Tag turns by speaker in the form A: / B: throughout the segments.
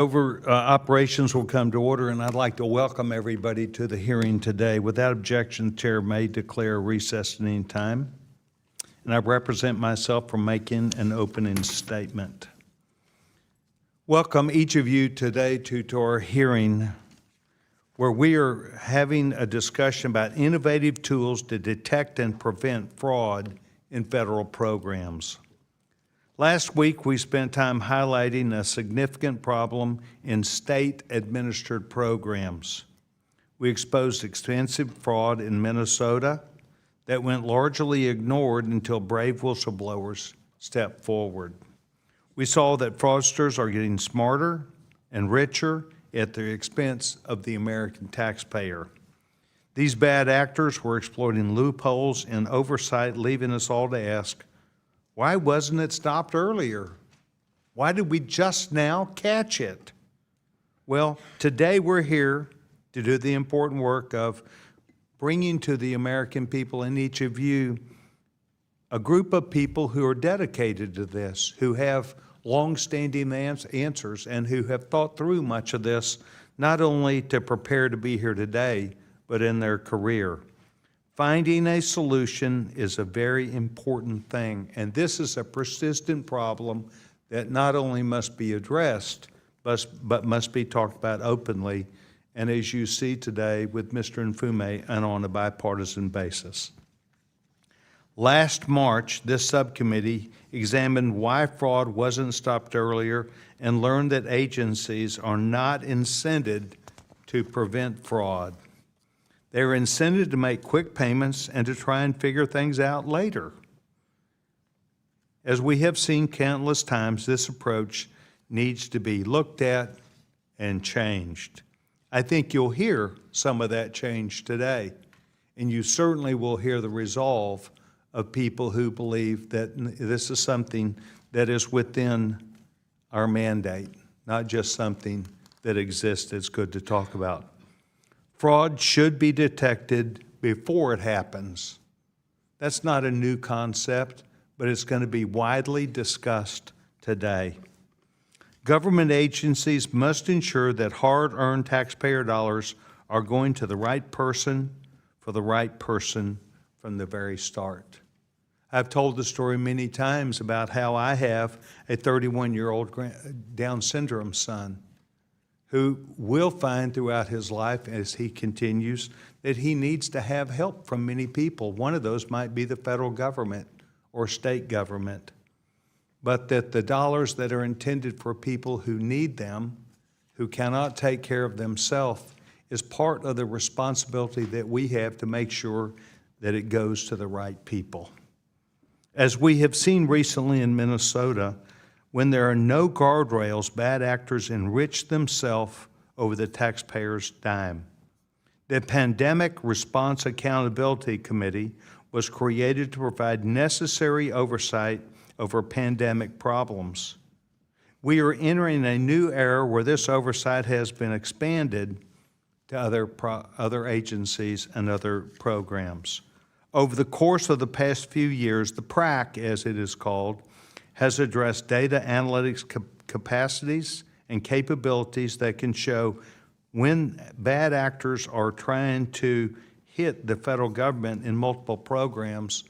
A: Operations will come to order, and I'd like to welcome everybody to the hearing today. Without objection, the chair may declare recess at any time, and I represent myself for making an opening statement. Welcome each of you today to our hearing, where we are having a discussion about innovative tools to detect and prevent fraud in federal programs. Last week, we spent time highlighting a significant problem in state-administered programs. We exposed extensive fraud in Minnesota that went largely ignored until brave whistleblowers stepped forward. We saw that fraudsters are getting smarter and richer at the expense of the American taxpayer. These bad actors were exploiting loopholes in oversight, leaving us all to ask, why wasn't it stopped earlier? Why did we just now catch it? Well, today we're here to do the important work of bringing to the American people and each of you a group of people who are dedicated to this, who have long-standing answers and who have thought through much of this, not only to prepare to be here today, but in their career. Finding a solution is a very important thing, and this is a persistent problem that not only must be addressed, but must be talked about openly, and as you see today with Mr. Nfume, and on a bipartisan basis. Last March, this subcommittee examined why fraud wasn't stopped earlier and learned that agencies are not incented to prevent fraud. They're incented to make quick payments and to try and figure things out later. As we have seen countless times, this approach needs to be looked at and changed. I think you'll hear some of that change today, and you certainly will hear the resolve of people who believe that this is something that is within our mandate, not just something that exists that's good to talk about. Fraud should be detected before it happens. That's not a new concept, but it's going to be widely discussed today. Government agencies must ensure that hard-earned taxpayer dollars are going to the right person for the right person from the very start. I've told the story many times about how I have a 31-year-old Down syndrome son who will find throughout his life as he continues that he needs to have help from many people. One of those might be the federal government or state government, but that the dollars that are intended for people who need them, who cannot take care of themselves, is part of the responsibility that we have to make sure that it goes to the right people. As we have seen recently in Minnesota, when there are no guardrails, bad actors enrich themselves over the taxpayer's dime. The Pandemic Response Accountability Committee was created to provide necessary oversight over pandemic problems. We are entering a new era where this oversight has been expanded to other agencies and other programs. Over the course of the past few years, the PRAC, as it is called, has addressed data analytics capacities and capabilities that can show when bad actors are trying to hit the federal government in multiple programs,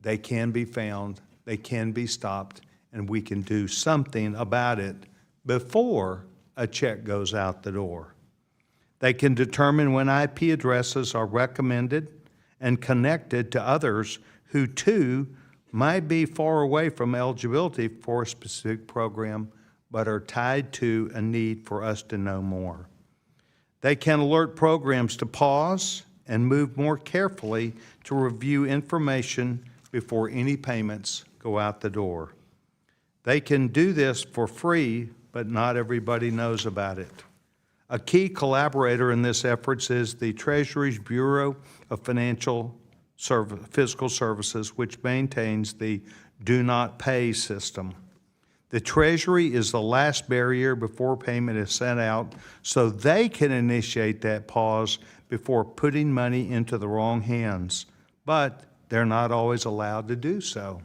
A: they can be found, they can be stopped, and we can do something about it before a check goes out the door. They can determine when IP addresses are recommended and connected to others who, too, might be far away from eligibility for a specific program, but are tied to a need for us to know more. They can alert programs to pause and move more carefully to review information before any payments go out the door. They can do this for free, but not everybody knows about it. A key collaborator in this effort is the Treasury's Bureau of Fiscal Services, which maintains the Do Not Pay system. The Treasury is the last barrier before payment is sent out, so they can initiate that pause before putting money into the wrong hands, but they're not always allowed to do so.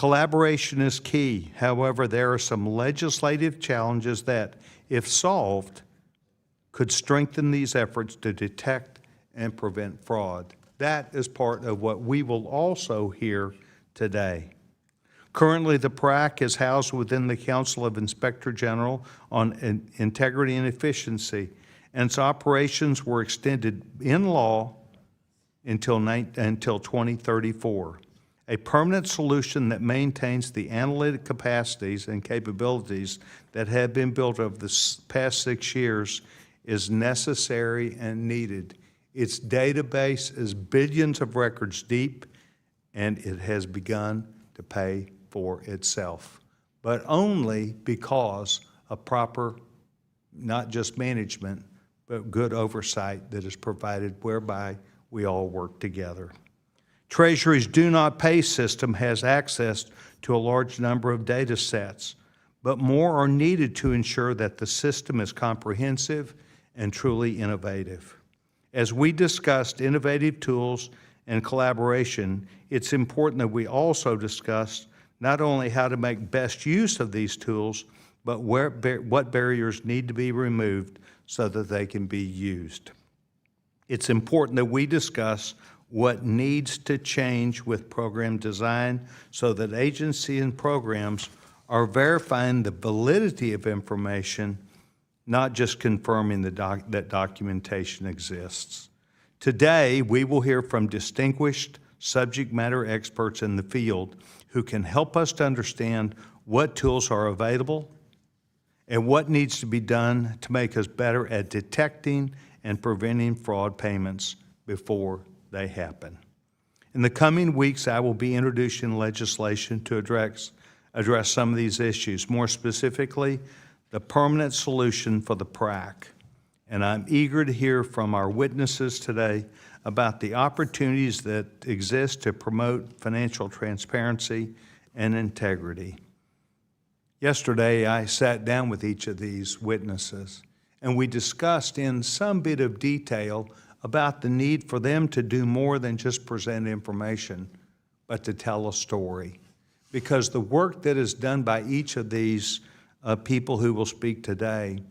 A: Collaboration is key. However, there are some legislative challenges that, if solved, could strengthen these efforts to detect and prevent fraud. That is part of what we will also hear today. Currently, the PRAC is housed within the Council of Inspector General on Integrity and Efficiency, and its operations were extended in law until 2034. A permanent solution that maintains the analytic capacities and capabilities that have been built over the past 6 years is necessary and needed. Its database is billions of records deep, and it has begun to pay for itself, but only because of proper, not just management, but good oversight that is provided whereby we all work together. Treasury's Do Not Pay system has access to a large number of data sets, but more are needed to ensure that the system is comprehensive and truly innovative. As we discussed innovative tools and collaboration, it's important that we also discuss not only how to make best use of these tools, but what barriers need to be removed so that they can be used. It's important that we discuss what needs to change with program design so that agencies and programs are verifying the validity of information, not just confirming that documentation exists. Today, we will hear from distinguished subject matter experts in the field who can help us to understand what tools are available and what needs to be done to make us better at detecting and preventing fraud payments before they happen. In the coming weeks, I will be introducing legislation to address some of these issues, more specifically, the permanent solution for the PRAC. And I'm eager to hear from our witnesses today about the opportunities that exist to promote financial transparency and integrity. Yesterday, I sat down with each of these witnesses, and we discussed in some bit of detail about the need for them to do more than just present information, but to tell a story. Because the work that is done by each of these people who will speak today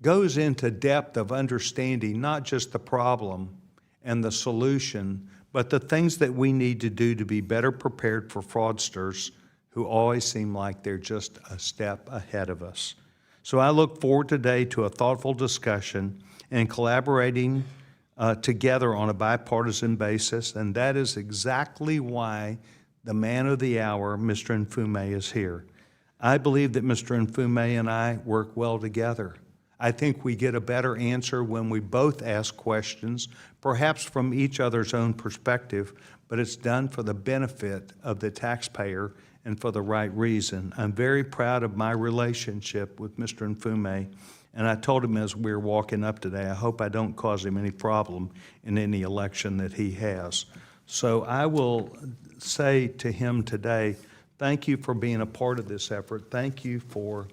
A: goes into depth of understanding not just the problem and the solution, but the things that we need to do to be better prepared for fraudsters who always seem like they're just a step ahead of us. So I look forward today to a thoughtful discussion and collaborating together on a bipartisan basis, and that is exactly why the man of the hour, Mr. Mfume, is here. I believe that Mr. Mfume and I work well together. I think we get a better answer when we both ask questions, perhaps from each other's own perspective, but it's done for the benefit of the taxpayer and for the right reason. I'm very proud of my relationship with Mr. Mfume, and I told him as we were walking up today, I hope I don't cause him any problem in any election that he has. So I will say to him today, thank you for being a part of this effort. Thank you for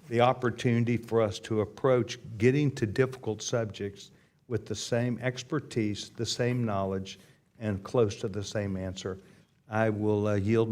A: the opportunity for us to approach getting to difficult subjects with the same expertise, the same knowledge, and close to the same answer. I will yield my